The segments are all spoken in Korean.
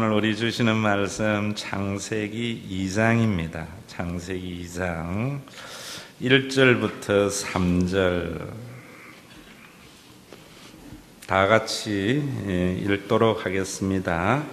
오늘 우리 주시는 말씀 창세기 2장입니다. 창세기 2장 1절부터 3절 다 같이 읽도록 하겠습니다.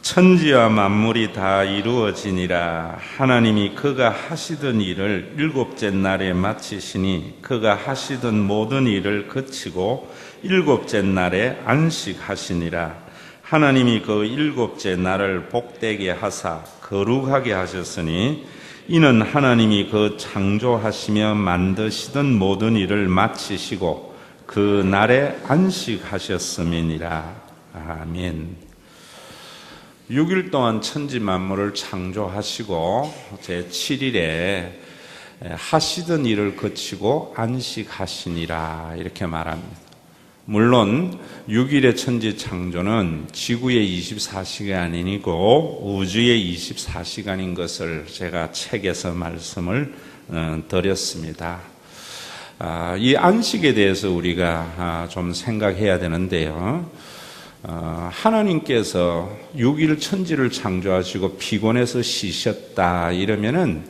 천지와 만물이 다 이루어지니라. 하나님이 그가 하시던 일을 일곱째 날에 마치시니 그가 하시던 모든 일을 그치고 일곱째 날에 안식하시니라. 하나님이 그 일곱째 날을 복되게 하사 거룩하게 하셨으니 이는 하나님이 그 창조하시며 만드시던 모든 일을 마치시고 그 날에 안식하셨음이니라. 아멘. 6일 동안 천지 만물을 창조하시고 제7일에 하시던 일을 그치고 안식하시니라 이렇게 말합니다. 물론 6일의 천지 창조는 지구의 24시간이고 우주의 24시간인 것을 제가 책에서 말씀을 드렸습니다. 이 안식에 대해서 우리가 좀 생각해야 되는데요. 하나님께서 6일 천지를 창조하시고 피곤해서 쉬셨다 이러면은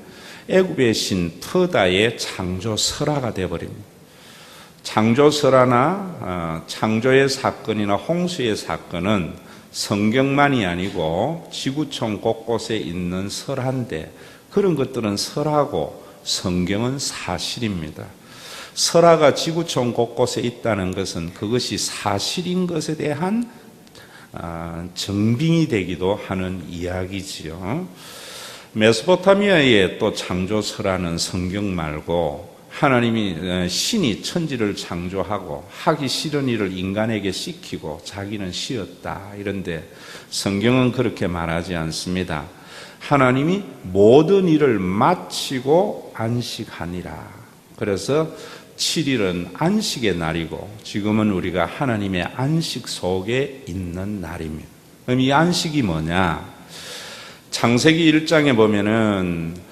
애굽의 신 프다의 창조설화가 되어버립니다. 창조설화나 창조의 사건이나 홍수의 사건은 성경만이 아니고 지구촌 곳곳에 있는 설화인데 그런 것들은 설화고 성경은 사실입니다. 설화가 지구촌 곳곳에 있다는 것은 그것이 사실인 것에 대한 증빙이 되기도 하는 이야기지요. 메소포타미아의 또 창조설화는 성경 말고 하나님이 신이 천지를 창조하고 하기 싫은 일을 인간에게 시키고 자기는 쉬었다 이런데 성경은 그렇게 말하지 않습니다. 하나님이 모든 일을 마치고 안식하니라. 그래서 7일은 안식의 날이고 지금은 우리가 하나님의 안식 속에 있는 날입니다. 그럼 이 안식이 뭐냐? 창세기 1장에 보면은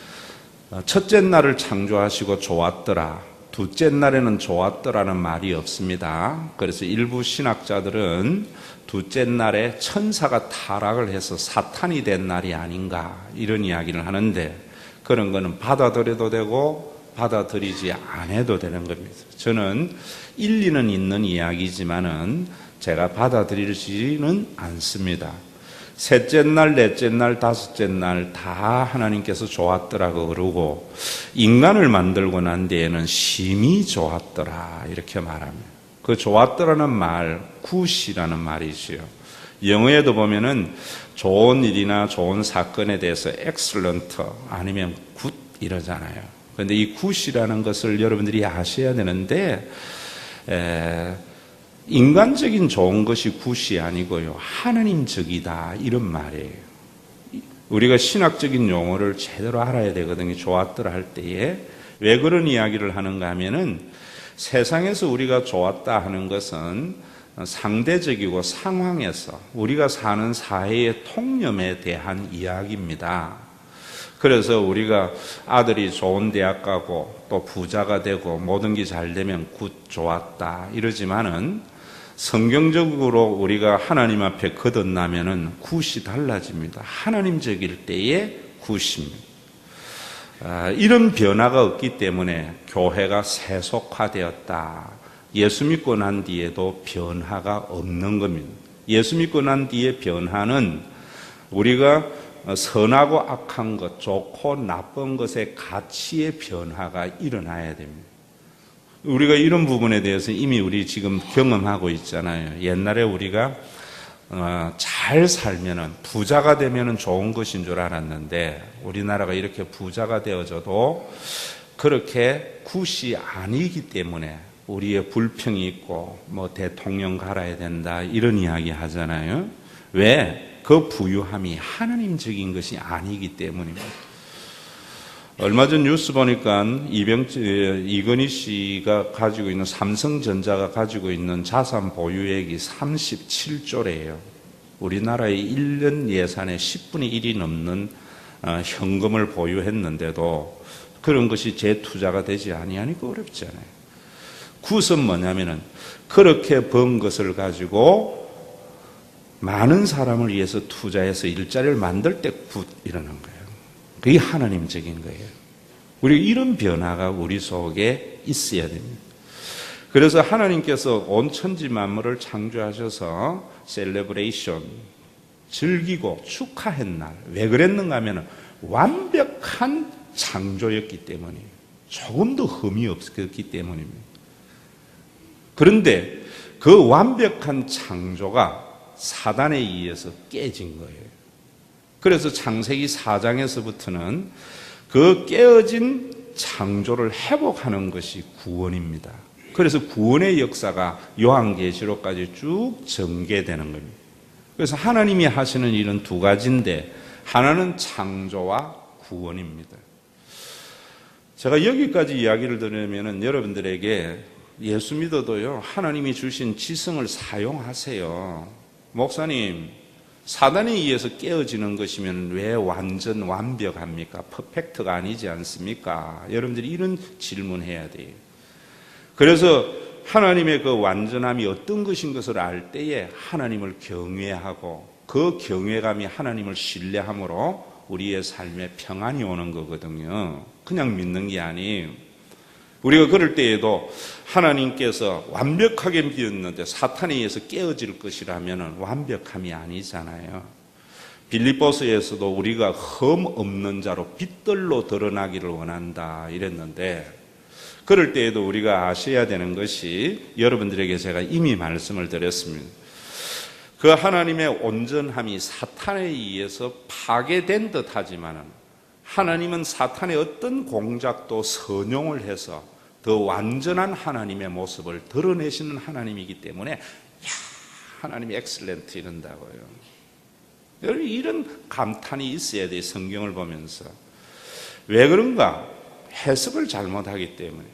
첫째 날을 창조하시고 좋았더라. 둘째 날에는 좋았더라는 말이 없습니다. 그래서 일부 신학자들은 둘째 날에 천사가 타락을 해서 사탄이 된 날이 아닌가 이런 이야기를 하는데 그런 거는 받아들여도 되고 받아들이지 않아도 되는 겁니다. 저는 일리는 있는 이야기지만은 제가 받아들이지는 않습니다. 셋째 날, 넷째 날, 다섯째 날 다 하나님께서 좋았더라고 그러고 인간을 만들고 난 뒤에는 심히 좋았더라 이렇게 말합니다. 그 좋았더라는 말, 굿이라는 말이지요. 영어에도 보면은 좋은 일이나 좋은 사건에 대해서 excellent 아니면 good 이러잖아요. 그런데 이 굿이라는 것을 여러분들이 아셔야 되는데 인간적인 좋은 것이 굿이 아니고요. 하나님적이다 이런 말이에요. 우리가 신학적인 용어를 제대로 알아야 되거든요. 좋았더라 할 때에 왜 그런 이야기를 하는가 하면은 세상에서 우리가 좋았다 하는 것은 상대적이고 상황에서 우리가 사는 사회의 통념에 대한 이야기입니다. 그래서 우리가 아들이 좋은 대학 가고 또 부자가 되고 모든 게 잘 되면 굿 좋았다 이러지만은 성경적으로 우리가 하나님 앞에 거듭나면은 굿이 달라집니다. 하나님적일 때의 굿입니다. 이런 변화가 없기 때문에 교회가 세속화되었다. 예수 믿고 난 뒤에도 변화가 없는 겁니다. 예수 믿고 난 뒤에 변화는 우리가 선하고 악한 것, 좋고 나쁜 것의 가치의 변화가 일어나야 됩니다. 우리가 이런 부분에 대해서 이미 우리 지금 경험하고 있잖아요. 옛날에 우리가 잘 살면은 부자가 되면은 좋은 것인 줄 알았는데 우리나라가 이렇게 부자가 되어져도 그렇게 굿이 아니기 때문에 우리의 불평이 있고 뭐 대통령 갈아야 된다 이런 이야기 하잖아요. 왜? 그 부유함이 하나님적인 것이 아니기 때문입니다. 얼마 전 뉴스 보니까 이건희 씨가 가지고 있는 삼성전자가 가지고 있는 자산 보유액이 37조래요. 우리나라의 1년 예산의 10분의 1이 넘는 현금을 보유했는데도 그런 것이 재투자가 되지 아니하니까 어렵잖아요. 굿은 뭐냐면은 그렇게 번 것을 가지고 많은 사람을 위해서 투자해서 일자리를 만들 때 굿 일어난 거예요. 그게 하나님적인 거예요. 우리 이런 변화가 우리 속에 있어야 됩니다. 그래서 하나님께서 온 천지 만물을 창조하셔서 셀레브레이션, 즐기고 축하한 날. 왜 그랬는가 하면 완벽한 창조였기 때문이에요. 조금도 흠이 없었기 때문입니다. 그런데 그 완벽한 창조가 사단에 의해서 깨진 거예요. 그래서 창세기 4장에서부터는 그 깨어진 창조를 회복하는 것이 구원입니다. 그래서 구원의 역사가 요한계시록까지 쭉 전개되는 겁니다. 그래서 하나님이 하시는 일은 두 가지인데 하나는 창조와 구원입니다. 제가 여기까지 이야기를 들으면 여러분들에게 예수 믿어도요, 하나님이 주신 지성을 사용하세요. 목사님, 사단에 의해서 깨어지는 것이면 왜 완전 완벽합니까? 퍼펙트가 아니지 않습니까? 여러분들이 이런 질문해야 돼요. 그래서 하나님의 그 완전함이 어떤 것인 것을 알 때에 하나님을 경외하고 그 경외감이 하나님을 신뢰함으로 우리의 삶에 평안이 오는 거거든요. 그냥 믿는 게 아니에요. 우리가 그럴 때에도 하나님께서 완벽하게 믿었는데 사탄에 의해서 깨어질 것이라면 완벽함이 아니잖아요. 빌립보서에서도 우리가 흠 없는 자로 빛들로 드러나기를 원한다 이랬는데, 그럴 때에도 우리가 아셔야 되는 것이, 여러분들에게 제가 이미 말씀을 드렸습니다. 그 하나님의 온전함이 사탄에 의해서 파괴된 듯 하지만은 하나님은 사탄의 어떤 공작도 선용을 해서 더 완전한 하나님의 모습을 드러내시는 하나님이기 때문에 하나님이 엑셀런트 이런다고요. 여러분, 이런 감탄이 있어야 돼요. 성경을 보면서. 왜 그런가? 해석을 잘못하기 때문에.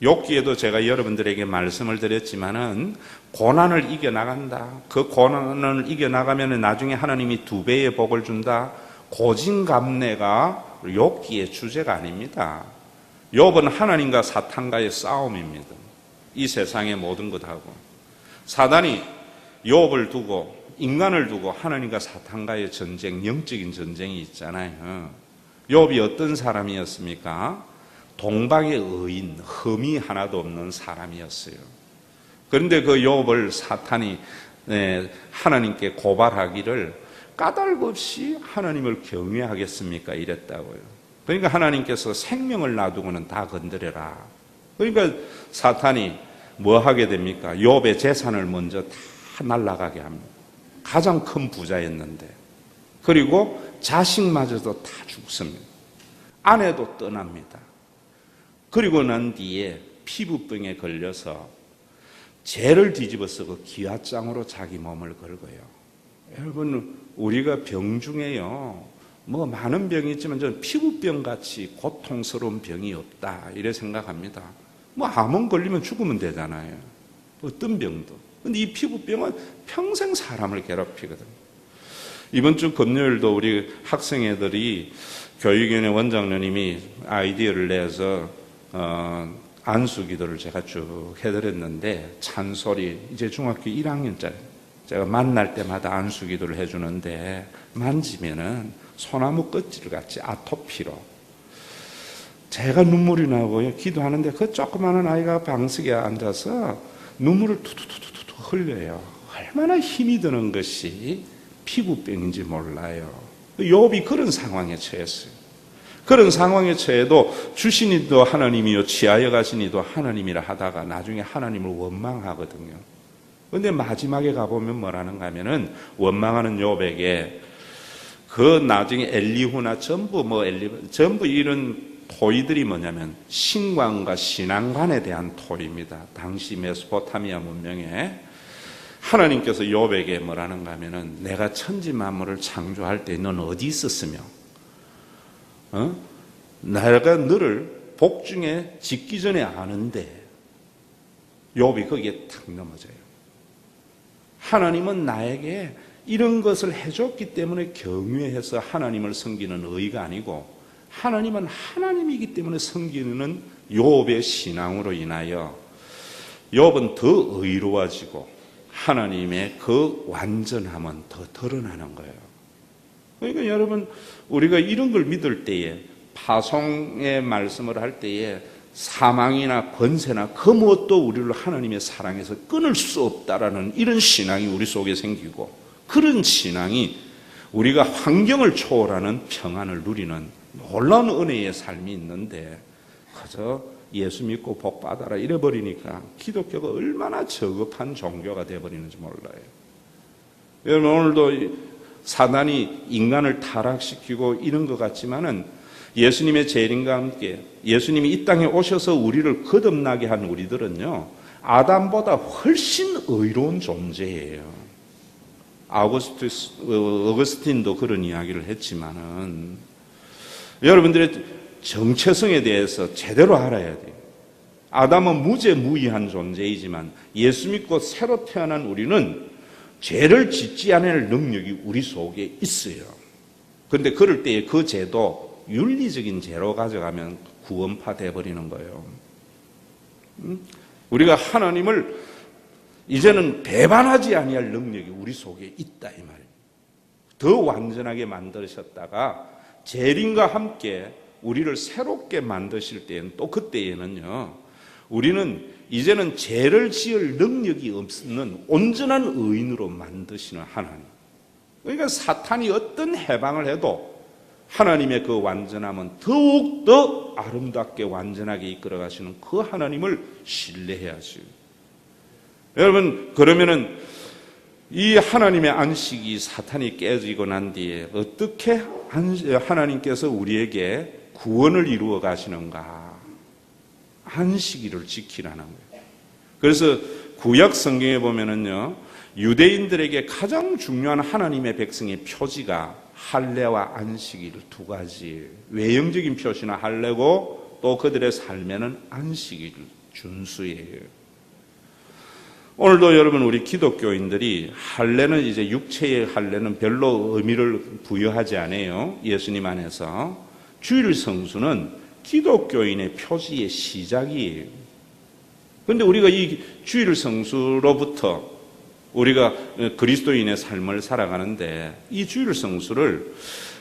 욥기에도 제가 여러분들에게 말씀을 드렸지만은 고난을 이겨나간다. 그 고난을 이겨나가면 나중에 하나님이 2배의 복을 준다. 고진감래가 욥기의 주제가 아닙니다. 욥은 하나님과 사탄과의 싸움입니다. 이 세상의 모든 것하고. 사단이 욥을 두고, 인간을 두고 하나님과 사탄과의 전쟁, 영적인 전쟁이 있잖아요. 욥이 어떤 사람이었습니까? 동방의 의인, 흠이 하나도 없는 사람이었어요. 그런데 그 욥을 사탄이 하나님께 고발하기를 까닭 없이 하나님을 경외하겠습니까? 이랬다고요. 그러니까 하나님께서 생명을 놔두고는 다 건드려라. 그러니까 사탄이 뭐 하게 됩니까? 욥의 재산을 먼저 다 날아가게 합니다. 가장 큰 부자였는데. 그리고 자식마저도 다 죽습니다. 아내도 떠납니다. 그리고 난 뒤에 피부병에 걸려서 죄를 뒤집어서 그 기아장으로 자기 몸을 걸고요. 여러분, 우리가 병 중에요, 뭐 많은 병이 있지만 저는 피부병 같이 고통스러운 병이 없다 이래 생각합니다. 뭐 암은 걸리면 죽으면 되잖아요. 어떤 병도. 근데 이 피부병은 평생 사람을 괴롭히거든요. 이번 주 금요일도 우리 학생애들이 교육위원회 원장님이 아이디어를 내서 안수기도를 제가 쭉 해드렸는데, 찬소리, 이제 중학교 1학년짜리 제가 만날 때마다 안수기도를 해주는데, 만지면은 소나무 껍질같이 아토피로 제가 눈물이 나고요. 기도하는데 그 조그마한 아이가 방석에 앉아서 눈물을 투투투투투 흘려요. 얼마나 힘이 드는 것이 피부병인지 몰라요. 욥이 그런 상황에 처했어요. 그런 상황에 처해도 주시니도 하나님이요 취하여 가시니도 하나님이라 하다가 나중에 하나님을 원망하거든요. 그런데 마지막에 가보면 뭐라는가 하면은, 원망하는 욥에게 그 나중에 엘리후나 전부 이런 토의들이 뭐냐면 신관과 신앙관에 대한 토의입니다. 당시 메소포타미아 문명에 하나님께서 욥에게 뭐라는가 하면은, 내가 천지 만물을 창조할 때 넌 어디 있었으며, 내가 너를 복중에 짓기 전에 아는데, 욥이 거기에 탁 넘어져요. 하나님은 나에게 이런 것을 해줬기 때문에 경외해서 하나님을 섬기는 의가 아니고, 하나님은 하나님이기 때문에 섬기는 욥의 신앙으로 인하여 욥은 더 의로워지고 하나님의 그 완전함은 더 드러나는 거예요. 그러니까 여러분, 우리가 이런 걸 믿을 때에, 파송의 말씀을 할 때에 사망이나 권세나 그 무엇도 우리를 하나님의 사랑에서 끊을 수 없다라는 이런 신앙이 우리 속에 생기고, 그런 신앙이 우리가 환경을 초월하는 평안을 누리는 놀라운 은혜의 삶이 있는데, 그저 예수 믿고 복 받아라 이래버리니까 기독교가 얼마나 저급한 종교가 되어버리는지 몰라요. 여러분, 오늘도 사단이 인간을 타락시키고 이런 것 같지만은 예수님의 재림과 함께 예수님이 이 땅에 오셔서 우리를 거듭나게 한 우리들은요, 아담보다 훨씬 의로운 존재예요. 어거스틴도 그런 이야기를 했지만은, 여러분들의 정체성에 대해서 제대로 알아야 돼요. 아담은 무죄무이한 존재이지만 예수 믿고 새로 태어난 우리는 죄를 짓지 않을 능력이 우리 속에 있어요. 그런데 그럴 때에 그 죄도 윤리적인 죄로 가져가면 구원파 돼버리는 거예요. 우리가 하나님을 이제는 배반하지 아니할 능력이 우리 속에 있다 이 말이에요. 더 완전하게 만드셨다가 재림과 함께 우리를 새롭게 만드실 때에는, 또 그때에는요, 우리는 이제는 죄를 지을 능력이 없는 온전한 의인으로 만드시는 하나님. 그러니까 사탄이 어떤 해방을 해도 하나님의 그 완전함은 더욱더 아름답게 완전하게 이끌어 가시는 그 하나님을 신뢰해야죠. 여러분, 그러면은 이 하나님의 안식이 사탄이 깨지고 난 뒤에 어떻게 하나님께서 우리에게 구원을 이루어 가시는가? 안식일을 지키라는 거예요. 그래서 구약 성경에 보면은요, 유대인들에게 가장 중요한 하나님의 백성의 표지가 할례와 안식일 두 가지, 외형적인 표시는 할례고 또 그들의 삶에는 안식일 준수예요. 오늘도 여러분, 우리 기독교인들이 할례는 이제 육체의 할례는 별로 의미를 부여하지 않아요. 예수님 안에서 주일 성수는 기독교인의 표지의 시작이에요. 그런데 우리가 이 주일 성수로부터 우리가 그리스도인의 삶을 살아가는데, 이 주일 성수를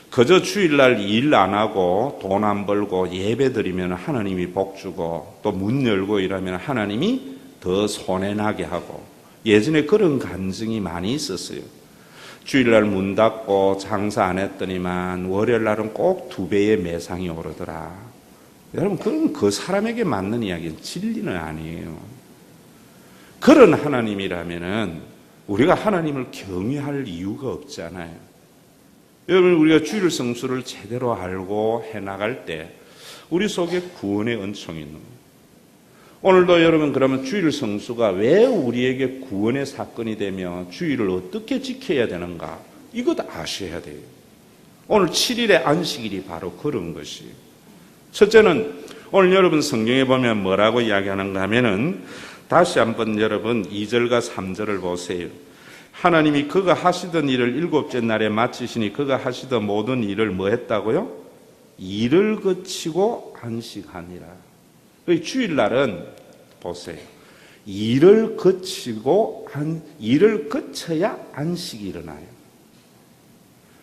그저 주일날 일 안 하고 돈 안 벌고 예배 드리면 하나님이 복 주고 또 문 열고 이러면 하나님이 더 손해나게 하고, 예전에 그런 간증이 많이 있었어요. 주일날 문 닫고 장사 안 했더니만 월요일날은 꼭 2배의 매상이 오르더라. 여러분, 그건 그 사람에게 맞는 이야기는 진리는 아니에요. 그런 하나님이라면은 우리가 하나님을 경외할 이유가 없잖아요. 여러분, 우리가 주일 성수를 제대로 알고 해나갈 때 우리 속에 구원의 은총이 있는 거예요. 오늘도 여러분, 그러면 주일 성수가 왜 우리에게 구원의 사건이 되며 주일을 어떻게 지켜야 되는가, 이것 아셔야 돼요. 오늘 7일의 안식일이 바로 그런 것이에요. 첫째는 오늘 여러분 성경에 보면 뭐라고 이야기하는가 하면은, 다시 한번 여러분 2절과 3절을 보세요. 하나님이 그가 하시던 일을 7째 날에 마치시니 그가 하시던 모든 일을 뭐 했다고요? 일을 그치고 안식하니라. 주일날은 보세요. 일을 거쳐야 안식이 일어나요.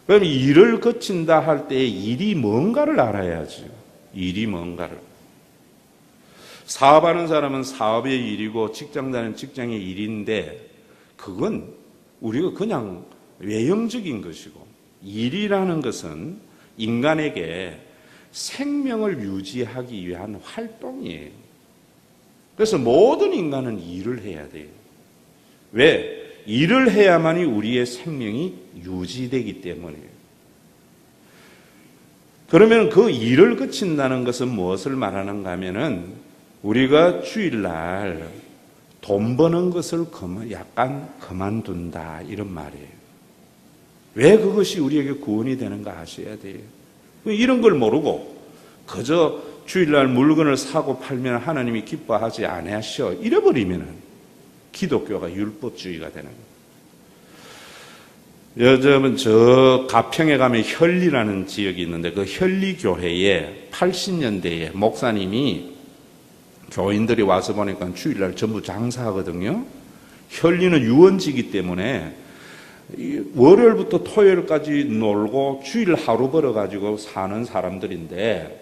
그럼 일을 거친다 할 때 일이 뭔가를 알아야죠. 일이 뭔가를. 사업하는 사람은 사업의 일이고 직장 다니는 직장의 일인데, 그건 우리가 그냥 외형적인 것이고, 일이라는 것은 인간에게 생명을 유지하기 위한 활동이에요. 그래서 모든 인간은 일을 해야 돼요. 왜? 일을 해야만이 우리의 생명이 유지되기 때문이에요. 그러면 그 일을 그친다는 것은 무엇을 말하는가 하면은, 우리가 주일날 돈 버는 것을 약간 그만둔다, 이런 말이에요. 왜 그것이 우리에게 구원이 되는가 아셔야 돼요. 이런 걸 모르고 그저 주일날 물건을 사고 팔면 하나님이 기뻐하지 않으셔 이래버리면 기독교가 율법주의가 되는 거예요. 요즘은 저 가평에 가면 현리라는 지역이 있는데, 그 현리교회에 80년대에 목사님이 교인들이 와서 보니까 주일날 전부 장사하거든요. 혈리는 유언지이기 때문에 월요일부터 토요일까지 놀고 주일 하루 벌어가지고 사는 사람들인데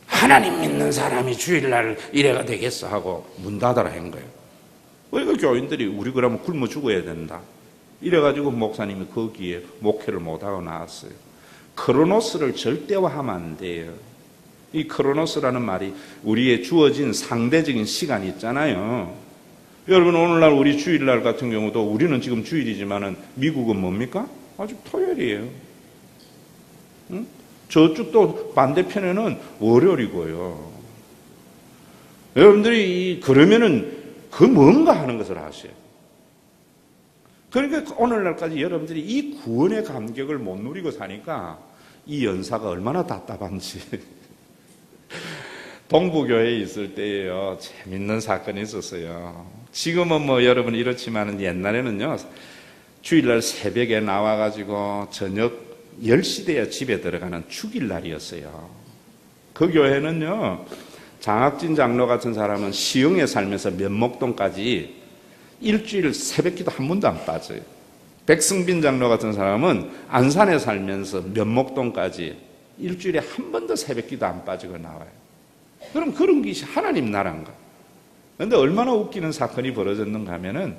하나님 믿는 사람이 주일날 이래가 되겠어 하고 문 닫아라 한 거예요. 그러니까 교인들이 우리 그러면 굶어 죽어야 된다. 이래가지고 목사님이 거기에 목회를 못하고 나왔어요. 크로노스를 절대화하면 안 돼요. 이 크로노스라는 말이 우리의 주어진 상대적인 시간이 있잖아요. 여러분 오늘날 우리 주일날 같은 경우도 우리는 지금 주일이지만은 미국은 뭡니까? 아직 토요일이에요. 응? 저쪽도 반대편에는 월요일이고요. 여러분들이 그러면은 그 뭔가 하는 것을 아셔요. 그러니까 오늘날까지 여러분들이 이 구원의 감격을 못 누리고 사니까 이 연사가 얼마나 답답한지. 동부교회에 있을 때에요, 재밌는 사건이 있었어요. 지금은 뭐 여러분 이렇지만 옛날에는요, 주일날 새벽에 나와가지고 저녁 10시 돼야 집에 들어가는 축일날이었어요. 그 교회는요, 장학진 장로 같은 사람은 시흥에 살면서 면목동까지 일주일 새벽기도 한 번도 안 빠져요. 백승빈 장로 같은 사람은 안산에 살면서 면목동까지 일주일에 한 번도 새벽기도 안 빠지고 나와요. 그럼 그런 것이 하나님 나라인가? 그런데 얼마나 웃기는 사건이 벌어졌는가 하면은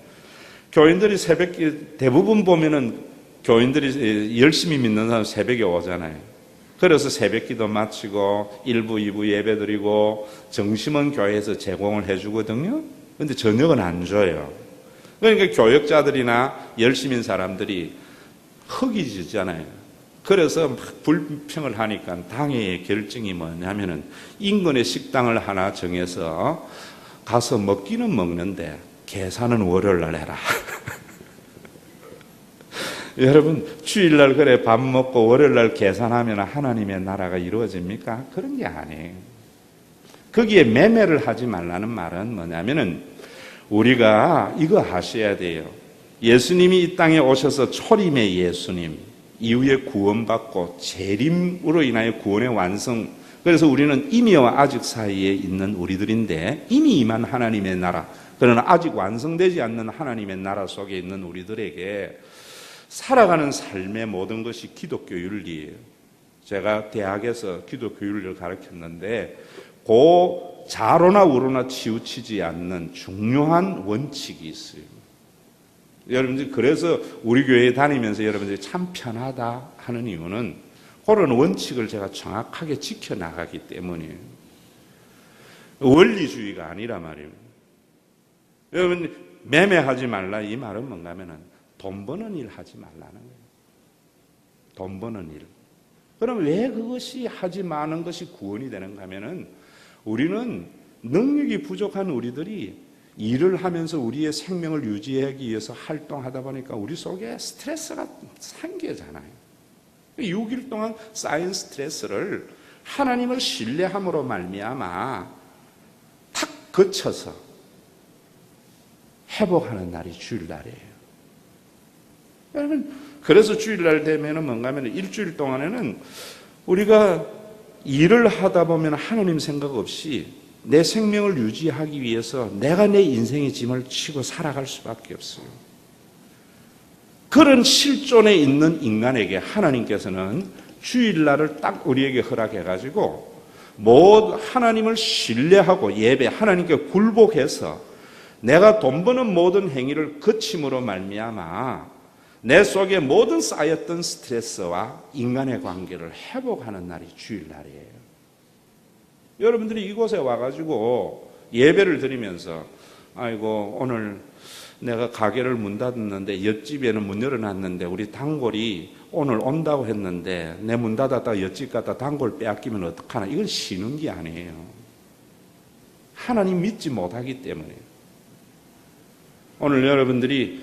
교인들이 새벽기 대부분 보면은 교인들이 열심히 믿는 사람 새벽에 오잖아요. 그래서 새벽기도 마치고 1부, 2부 예배 드리고 점심은 교회에서 제공을 해주거든요. 그런데 저녁은 안 줘요. 그러니까 교역자들이나 열심인 사람들이 허기지잖아요. 그래서 막 불평을 하니까 당의 결정이 뭐냐면은 인근에 식당을 하나 정해서 가서 먹기는 먹는데 계산은 월요일날 해라. 여러분 주일날 그래 밥 먹고 월요일날 계산하면 하나님의 나라가 이루어집니까? 그런 게 아니에요. 거기에 매매를 하지 말라는 말은 뭐냐면은 우리가 이거 하셔야 돼요. 예수님이 이 땅에 오셔서 초림의 예수님, 이후에 구원받고 재림으로 인하여 구원의 완성. 그래서 우리는 이미와 아직 사이에 있는 우리들인데 이미 임한 하나님의 나라, 그러나 아직 완성되지 않는 하나님의 나라 속에 있는 우리들에게 살아가는 삶의 모든 것이 기독교 윤리예요. 제가 대학에서 기독교 윤리를 가르쳤는데 그 좌로나 우로나 치우치지 않는 중요한 원칙이 있어요. 여러분들 그래서 우리 교회에 다니면서 여러분들이 참 편하다 하는 이유는 그런 원칙을 제가 정확하게 지켜나가기 때문이에요. 원리주의가 아니라 말이에요. 여러분 매매하지 말라 이 말은 뭔가 하면은 돈 버는 일 하지 말라는 거예요. 돈 버는 일. 그럼 왜 그것이 하지 마는 것이 구원이 되는가 하면은 우리는 능력이 부족한 우리들이 일을 하면서 우리의 생명을 유지하기 위해서 활동하다 보니까 우리 속에 스트레스가 생기잖아요. 6일 동안 쌓인 스트레스를 하나님을 신뢰함으로 말미암아 탁 거쳐서 회복하는 날이 주일날이에요. 여러분, 그래서 주일날 되면은 뭔가 하면 일주일 동안에는 우리가 일을 하다 보면 하나님 생각 없이 내 생명을 유지하기 위해서 내가 내 인생의 짐을 지고 살아갈 수밖에 없어요. 그런 실존에 있는 인간에게 하나님께서는 주일날을 딱 우리에게 허락해가지고 하나님을 신뢰하고 예배, 하나님께 굴복해서 내가 돈 버는 모든 행위를 거침으로 말미암아 내 속에 모든 쌓였던 스트레스와 인간의 관계를 회복하는 날이 주일날이에요. 여러분들이 이곳에 와가지고 예배를 드리면서 아이고 오늘 내가 가게를 문 닫았는데 옆집에는 문 열어놨는데 우리 단골이 오늘 온다고 했는데 내 문 닫았다가 옆집 갔다 단골 빼앗기면 어떡하나. 이건 쉬는 게 아니에요. 하나님 믿지 못하기 때문에. 오늘 여러분들이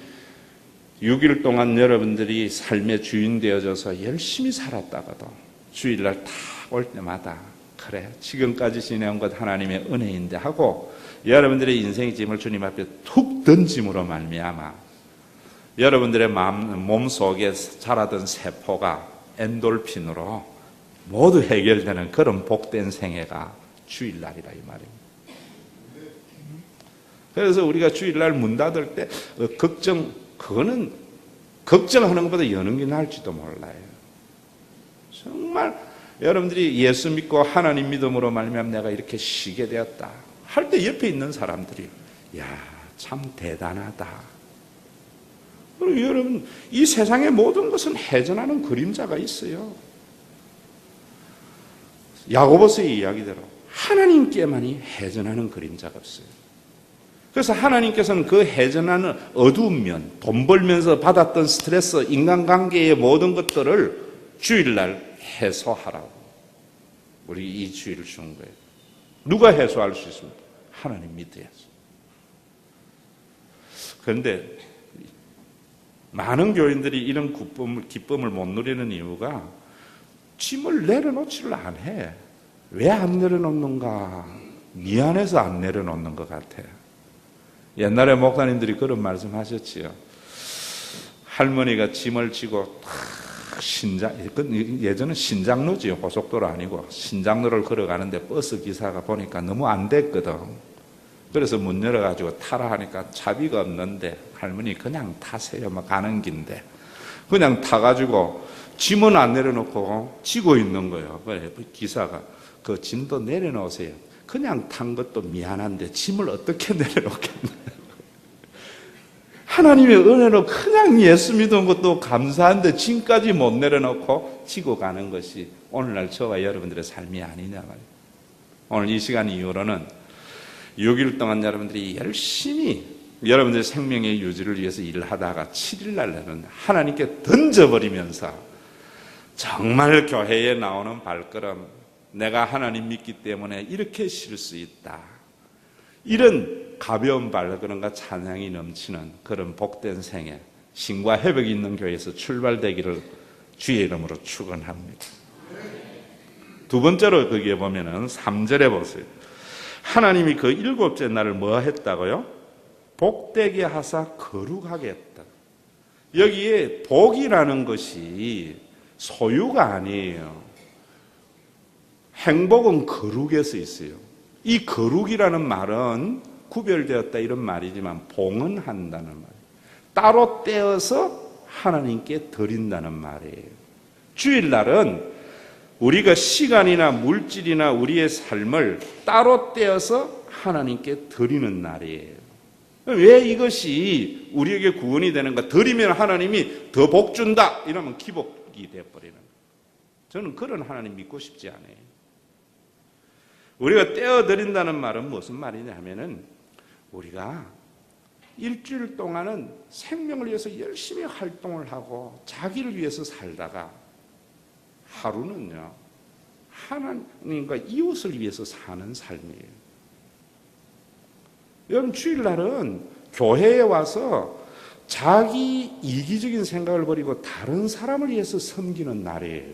6일 동안 여러분들이 삶의 주인 되어져서 열심히 살았다가도 주일날 다 올 때마다 그래 지금까지 지내온 것 하나님의 은혜인데 하고 여러분들의 인생의 짐을 주님 앞에 툭 던짐으로 말미암아 여러분들의 몸 속에 자라던 세포가 엔돌핀으로 모두 해결되는 그런 복된 생애가 주일날이라 이 말입니다. 그래서 우리가 주일날 문 닫을 때 그거는 걱정하는 것보다 여는 게 나을지도 몰라요. 정말 여러분들이 예수 믿고 하나님 믿음으로 말미암아 내가 이렇게 쉬게 되었다 할 때 옆에 있는 사람들이 야, 참 대단하다. 그리고 여러분, 이 세상의 모든 것은 해전하는 그림자가 있어요. 야고보서의 이야기대로 하나님께만이 해전하는 그림자가 없어요. 그래서 하나님께서는 그 해전하는 어두운 면, 돈 벌면서 받았던 스트레스, 인간관계의 모든 것들을 주일날 해소하라고 우리 이 주일을 준 거예요. 누가 해소할 수 있습니까? 하나님 믿어야죠. 그런데 많은 교인들이 이런 기쁨을 못 누리는 이유가 짐을 내려놓지를 안 해. 왜 안 내려놓는가? 미안해서 안 내려놓는 것 같아. 옛날에 목사님들이 그런 말씀 하셨지요. 할머니가 짐을 지고 예전은 신장로지요. 고속도로 아니고 신장로를 걸어가는데 버스 기사가 보니까 너무 안 됐거든. 그래서 문 열어가지고 타라 하니까 차비가 없는데 할머니 그냥 타세요. 막 가는 긴데 그냥 타가지고 짐은 안 내려놓고 지고 있는 거예요. 그래 기사가 그 짐도 내려놓으세요. 그냥 탄 것도 미안한데 짐을 어떻게 내려놓겠나. 하나님의 은혜로 그냥 예수 믿은 것도 감사한데 짐까지 못 내려놓고 지고 가는 것이 오늘날 저와 여러분들의 삶이 아니냐 말이에요. 오늘 이 시간 이후로는 6일 동안 여러분들이 열심히 여러분들의 생명의 유지를 위해서 일을 하다가 7일날에는 하나님께 던져버리면서 정말 교회에 나오는 발걸음, 내가 하나님 믿기 때문에 이렇게 쉴 수 있다. 이런 가벼운 발걸음과 찬양이 넘치는 그런 복된 생애, 신과 회복이 있는 교회에서 출발되기를 주의 이름으로 축원합니다. 두 번째로 거기에 보면은 3절에 보세요. 하나님이 그 7째 날을 뭐 했다고요? 복되게 하사 거룩하게 했다. 여기에 복이라는 것이 소유가 아니에요. 행복은 거룩에서 있어요. 이 거룩이라는 말은 구별되었다 이런 말이지만 봉헌한다는 말이에요. 따로 떼어서 하나님께 드린다는 말이에요. 주일날은 우리가 시간이나 물질이나 우리의 삶을 따로 떼어서 하나님께 드리는 날이에요. 왜 이것이 우리에게 구원이 되는가? 드리면 하나님이 더 복 준다 이러면 기복이 되어버리는 거예요. 저는 그런 하나님 믿고 싶지 않아요. 우리가 떼어드린다는 말은 무슨 말이냐 하면은 우리가 일주일 동안은 생명을 위해서 열심히 활동을 하고 자기를 위해서 살다가 하루는요 하나님과 이웃을 위해서 사는 삶이에요. 여러분 주일날은 교회에 와서 자기 이기적인 생각을 버리고 다른 사람을 위해서 섬기는 날이에요.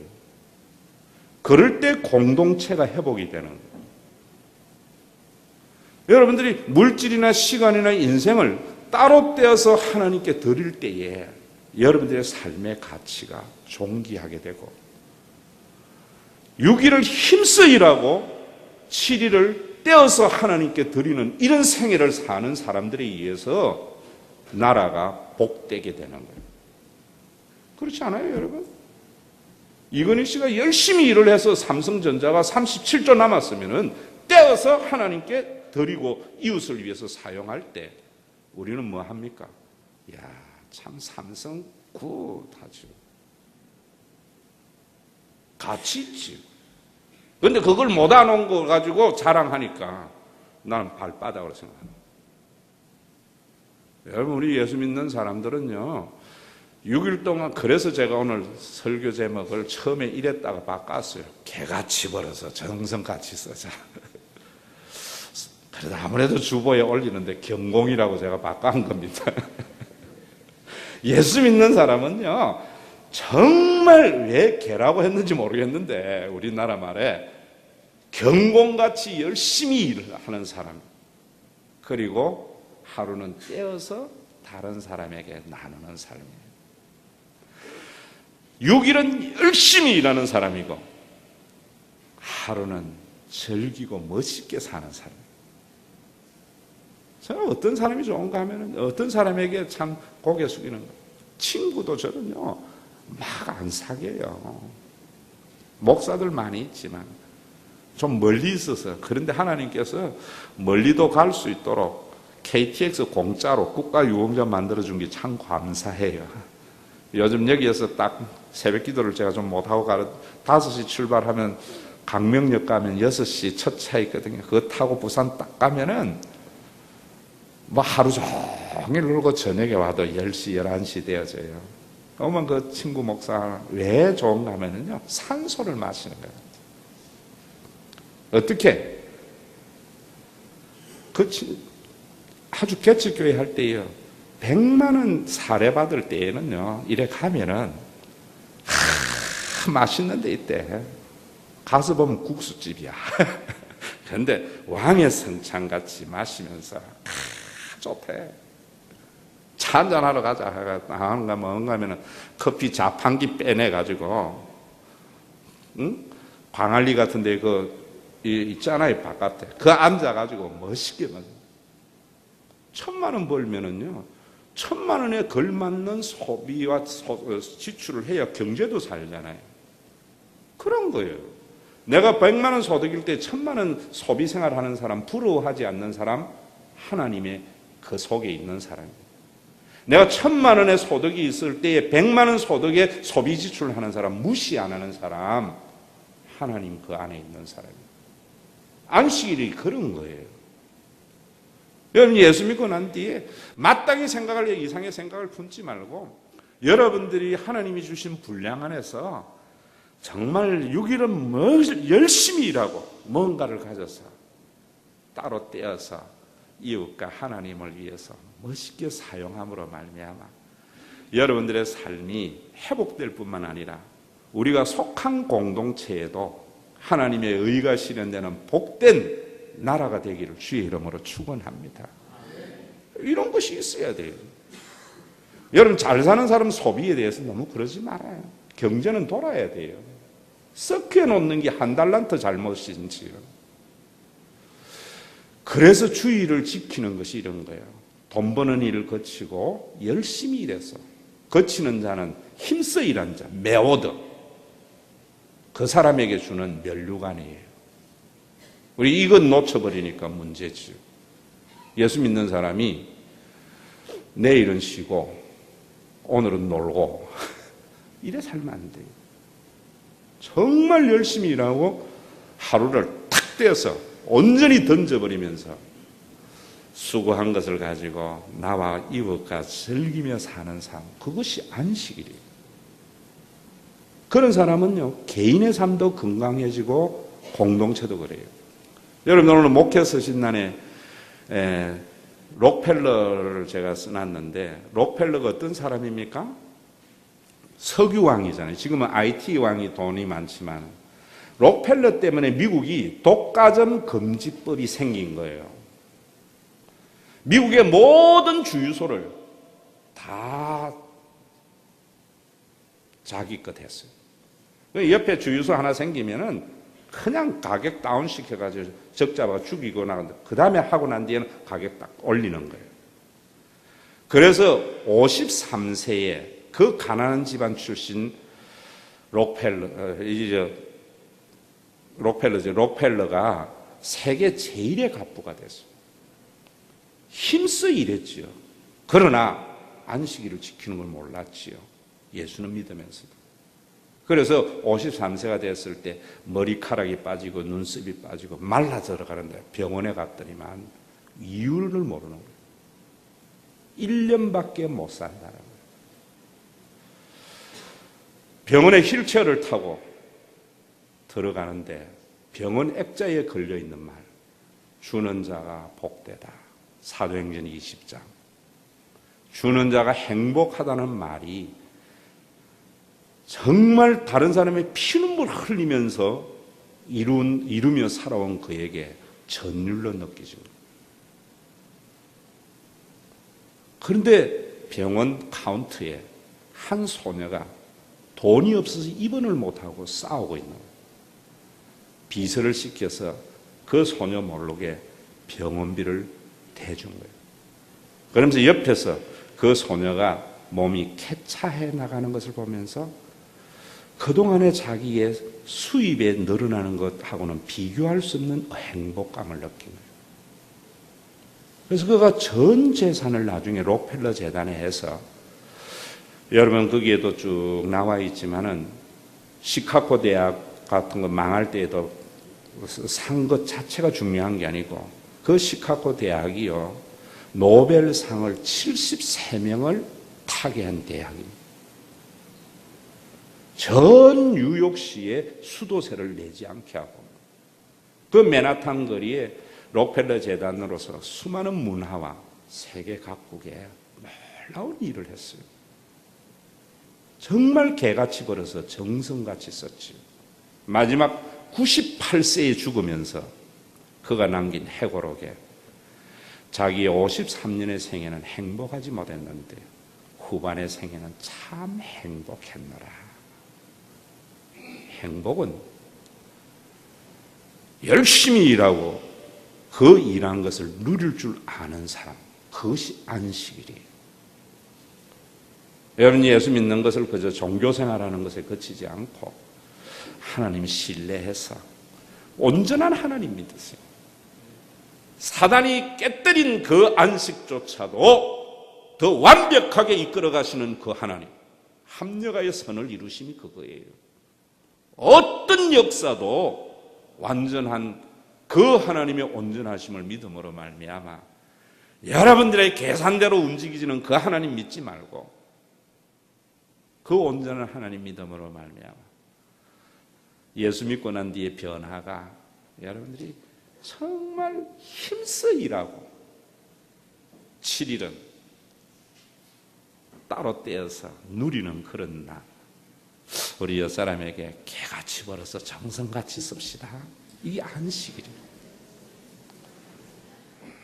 그럴 때 공동체가 회복이 되는 거예요. 여러분들이 물질이나 시간이나 인생을 따로 떼어서 하나님께 드릴 때에 여러분들의 삶의 가치가 존귀하게 되고 6일을 힘써 일하고 7일을 떼어서 하나님께 드리는 이런 생애를 사는 사람들에 의해서 나라가 복되게 되는 거예요. 그렇지 않아요, 여러분? 이건희 씨가 열심히 일을 해서 삼성전자가 37조 남았으면은 떼어서 하나님께 드리고 이웃을 위해서 사용할 때 우리는 뭐 합니까? 야, 참 삼성 굿하죠. 가치 있지. 근데 그걸 못 안온 거 가지고 자랑하니까 나는 발바닥으로 생각합니다. 여러분, 우리 예수 믿는 사람들은요, 6일 동안, 그래서 제가 오늘 설교 제목을 처음에 이랬다가 바꿨어요. 개같이 벌어서 정성같이 써자. 그래도 아무래도 주보에 올리는데 경공이라고 제가 바꾼 겁니다. 예수 믿는 사람은요, 정말 왜 개라고 했는지 모르겠는데 우리나라 말에 경공같이 열심히 일을 하는 사람, 그리고 하루는 떼어서 다른 사람에게 나누는 삶이에요. 6일은 열심히 일하는 사람이고 하루는 즐기고 멋있게 사는 사람. 저는 어떤 사람이 좋은가 하면은 어떤 사람에게 참 고개 숙이는 거예요. 친구도 저는요, 막 안 사귀어요. 목사들 많이 있지만 좀 멀리 있어서. 그런데 하나님께서 멀리도 갈 수 있도록 KTX 공짜로 국가유공자 만들어준 게 참 감사해요. 요즘 여기에서 딱 새벽 기도를 제가 좀 못하고 5시 출발하면 강명역 가면 6시 첫 차 있거든요. 그거 타고 부산 딱 가면은 뭐 하루 종일 놀고 저녁에 와도 10시, 11시 되어져요. 그러면 그 친구 목사 왜 좋은가 하면은요, 산소를 마시는 거예요. 어떻게? 아주 개척교회 할 때요, 100만 원 사례 받을 때에는요, 이래 가면은 맛있는 데 있대. 가서 보면 국수집이야. 그런데 왕의 성찬같이 마시면서 좋대. 차 한잔하러 가자. 안 가면 커피 자판기 빼내가지고, 응? 광안리 같은데 있잖아요, 바깥에. 그 앉아가지고 멋있게 마셔. 1,000만 원 벌면은요, 1,000만 원에 걸맞는 소비와 지출을 해야 경제도 살잖아요. 그런 거예요. 내가 100만 원 소득일 때 1,000만 원 소비 생활하는 사람, 부러워하지 않는 사람, 하나님의 그 속에 있는 사람이에요. 내가 1,000만 원의 소득이 있을 때에 100만 원 소득에 소비 지출을 하는 사람, 무시 안 하는 사람, 하나님 그 안에 있는 사람이에요. 안식일이 그런 거예요. 여러분, 예수 믿고 난 뒤에 마땅히 생각할 이상의 생각을 품지 말고, 여러분들이 하나님이 주신 분량 안에서 정말 6일은 열심히 일하고 뭔가를 가져서 따로 떼어서 이웃과 하나님을 위해서 멋있게 사용함으로 말미암아 여러분들의 삶이 회복될 뿐만 아니라 우리가 속한 공동체에도 하나님의 의가 실현되는 복된 나라가 되기를 주의 이름으로 축원합니다. 이런 것이 있어야 돼요. 여러분, 잘 사는 사람 소비에 대해서 너무 그러지 말아요. 경제는 돌아야 돼요. 썩혀 놓는 게 한 달란트 잘못인지. 그래서 주의를 지키는 것이 이런 거예요. 돈 버는 일을 거치고 열심히 일해서 거치는 자는 힘써 일한 자, 메오더, 그 사람에게 주는 면류관이에요. 우리 이건 놓쳐버리니까 문제죠. 예수 믿는 사람이 내일은 쉬고 오늘은 놀고 이래 살면 안 돼요. 정말 열심히 일하고 하루를 탁 떼어서 온전히 던져버리면서 수고한 것을 가지고 나와 이웃과 즐기며 사는 삶, 그것이 안식일이에요. 그런 사람은요, 개인의 삶도 건강해지고 공동체도 그래요. 여러분, 오늘 목회 서신 날에 록펠러를 제가 써놨는데, 록펠러가 어떤 사람입니까? 석유왕이잖아요. 지금은 IT 왕이 돈이 많지만 록펠러 때문에 미국이 독과점 금지법이 생긴 거예요. 미국의 모든 주유소를 다 자기 것 했어요. 옆에 주유소 하나 생기면은 그냥 가격 다운 시켜가지고 적자가 죽이거나 그 다음에 하고 난 뒤에는 가격 딱 올리는 거예요. 그래서 53세에 그 가난한 집안 출신 록펠러가 세계 제일의 갑부가 됐어요. 힘써 일했지요. 그러나 안식일을 지키는 걸 몰랐지요. 예수는 믿으면서도. 그래서 53세가 됐을 때 머리카락이 빠지고 눈썹이 빠지고 말라 들어가는데 병원에 갔더니만 이유를 모르는 거예요. 1년밖에 못 산다는 거예요. 병원에 휠체어를 타고 들어가는데 병원 액자에 걸려있는 말, 주는 자가 복되다. 사도행전 20장. 주는 자가 행복하다는 말이 정말 다른 사람의 피눈물 흘리면서 이루며 살아온 그에게 전율로 느껴집니다. 그런데 병원 카운터에 한 소녀가 돈이 없어서 입원을 못하고 싸우고 있는 거예요. 비서를 시켜서 그 소녀 모르게 병원비를 대준 거예요. 그러면서 옆에서 그 소녀가 몸이 쾌차해 나가는 것을 보면서 그동안의 자기의 수입에 늘어나는 것하고는 비교할 수 없는 행복감을 느낀 거예요. 그래서 그가 전 재산을 나중에 록펠러 재단에 해서, 여러분 거기에도 쭉 나와 있지만은 시카고 대학 같은 거 망할 때에도 산 것 자체가 중요한 게 아니고, 그 시카고 대학이요 노벨상을 73명을 타게 한 대학입니다. 전 뉴욕시에 수도세를 내지 않게 하고, 그 맨하탄 거리에 록펠러 재단으로서 수많은 문화와 세계 각국에 놀라운 일을 했어요. 정말 개같이 벌어서 정성같이 썼지요. 마지막 98세에 죽으면서 그가 남긴 해고록에 자기의 53년의 생애는 행복하지 못했는데 후반의 생애는 참 행복했노라. 행복은 열심히 일하고 그 일한 것을 누릴 줄 아는 사람, 그것이 안식일이에요. 여러분, 예수 믿는 것을 그저 종교생활하는 것에 그치지 않고 하나님 신뢰해서 온전한 하나님 믿으세요. 사단이 깨뜨린 그 안식조차도 더 완벽하게 이끌어 가시는 그 하나님, 합력하여 선을 이루심이 그거예요. 어떤 역사도 완전한 그 하나님의 온전하심을 믿음으로 말미암아 여러분들의 계산대로 움직이지는 그 하나님 믿지 말고 그 온전한 하나님 믿음으로 말미암아 예수 믿고 난 뒤에 변화가, 여러분들이 정말 힘써 일하고 7일은 따로 떼어서 누리는 그런 날, 우리 옆사람에게 개같이 벌어서 정성같이 씁시다. 이게 안식일이에요.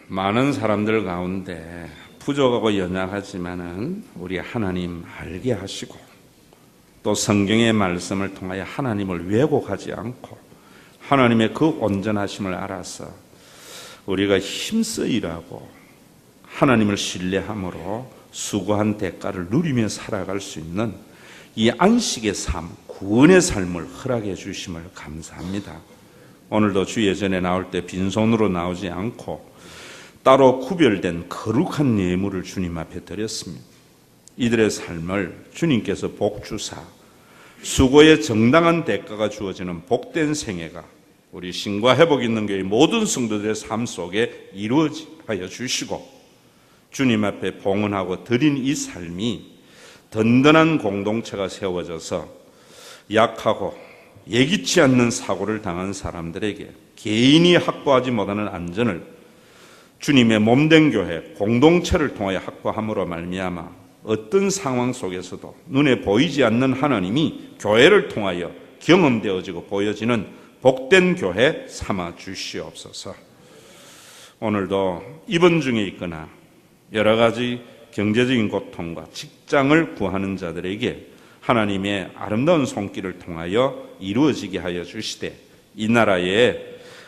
많은 사람들 가운데 부족하고 연약하지만은 우리 하나님 알게 하시고 또 성경의 말씀을 통하여 하나님을 왜곡하지 않고 하나님의 그 온전하심을 알아서 우리가 힘써 일하고 하나님을 신뢰함으로 수고한 대가를 누리며 살아갈 수 있는 이 안식의 삶, 구원의 삶을 허락해 주심을 감사합니다. 오늘도 주 예전에 나올 때 빈손으로 나오지 않고 따로 구별된 거룩한 예물을 주님 앞에 드렸습니다. 이들의 삶을 주님께서 복주사 수고의 정당한 대가가 주어지는 복된 생애가 우리 신과 회복 있는 교회 모든 성도들의 삶 속에 이루어지게 주시고 주님 앞에 봉헌하고 드린 이 삶이 든든한 공동체가 세워져서 약하고 예기치 않는 사고를 당한 사람들에게 개인이 확보하지 못하는 안전을 주님의 몸된 교회 공동체를 통하여 확보함으로 말미암아 어떤 상황 속에서도 눈에 보이지 않는 하나님이 교회를 통하여 경험되어지고 보여지는 복된 교회 삼아 주시옵소서. 오늘도 입원 중에 있거나 여러 가지 경제적인 고통과 직장을 구하는 자들에게 하나님의 아름다운 손길을 통하여 이루어지게 하여 주시되 이 나라에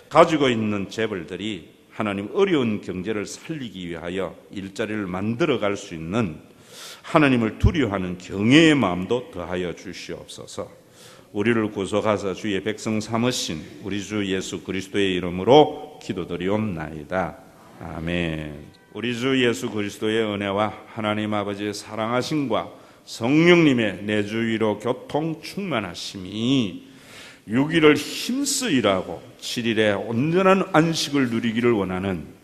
가지고 있는 재벌들이 하나님 어려운 경제를 살리기 위하여 일자리를 만들어갈 수 있는 하나님을 두려워하는 경외의 마음도 더하여 주시옵소서. 우리를 구속하사 주의 백성 삼으신 우리 주 예수 그리스도의 이름으로 기도드리옵나이다. 아멘. 우리 주 예수 그리스도의 은혜와 하나님 아버지의 사랑하심과 성령님의 내주 위로 교통 충만하심이 6일을 힘써 일하고 7일에 온전한 안식을 누리기를 원하는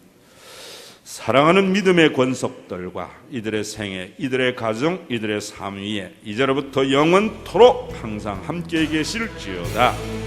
사랑하는 믿음의 권속들과 이들의 생애, 이들의 가정, 이들의 삶 위에 이제로부터 영원토록 항상 함께 계실지어다.